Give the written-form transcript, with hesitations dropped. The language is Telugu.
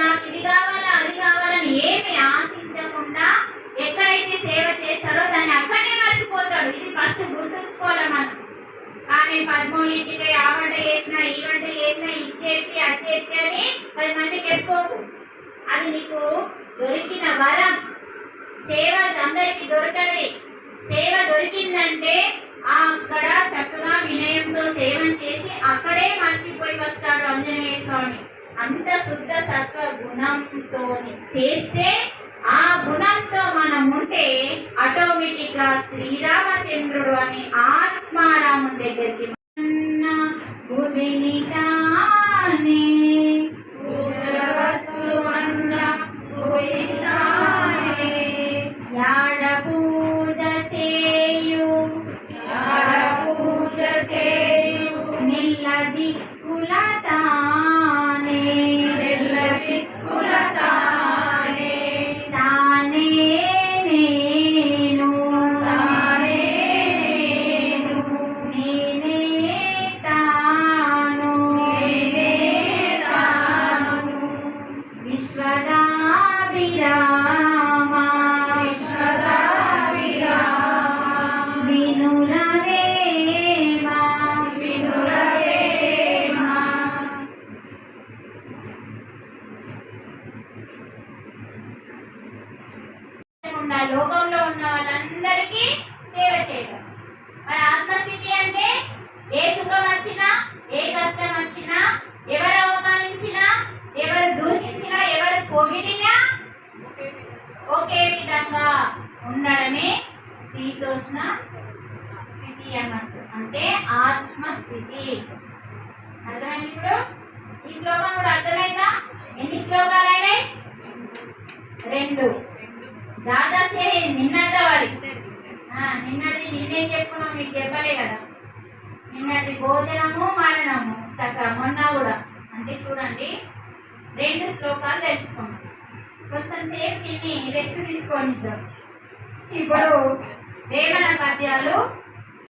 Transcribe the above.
నాకు ఇది కావాలా అది కావాలని ఏమి ఆశించకుండా ఎక్కడైతే సేవ చేస్తాడో దాన్ని అక్కడనే మర్చిపోతాడు. ఇది ఫస్ట్ గుర్తుంచుకోవాలి మనం. కానీ 13కి ఆ వంట చేసినా ఈ వంట చేసినా ఇచ్చేసి అచ్చేసి అని 10 మందికి చెప్పుకోకు. అది నీకు దొరికిన వరం. సేవ అందరికి దొరకది. సేవ దొరికిందంటే అక్కడ చక్కగా వినయంతో సేవను చేసి అక్కడే మర్చిపోయి వస్తాడు ఆంజనేయ స్వామి. అంత శుద్ధ సత్వ గుణంతో చేస్తే ఆ గుణంతో మనం ఉంటే ఆటోమేటిక్ గా శ్రీరామచంద్రుడు అని ఆత్మారాముని దగ్గరికి లోకంలో ఉన్న వాళ్ళందరికీ సేవ చేయడం. మరి ఆత్మస్థితి అంటే ఏ సుఖం వచ్చినా ఏ కష్టం వచ్చినా ఎవరు అవమానించినా ఎవరు దూషించినా ఎవరు పొగిడినా ఒకే విధంగా ఉండడమే శీతోష్ణ స్థితి అన్నట్టు. అంటే ఆత్మస్థితి. అర్థమైంది? ఇప్పుడు ఈ శ్లోకం కూడా అర్థమైందా? ఎన్ని శ్లోకాలు అయినాయి? 2. జాతసే నిన్నటి నిన్నేం చెప్పుకున్నాం మీకు చెప్పలే కదా. నిన్నటి భోజనము మరణము చక్కగా మొన్న కూడా. అంటే చూడండి 2 శ్లోకాలు తెలుసుకున్నాం. కొంచెం సేపు తిని రెస్ట్ తీసుకొని ఇప్పుడు వేమన పద్యాలు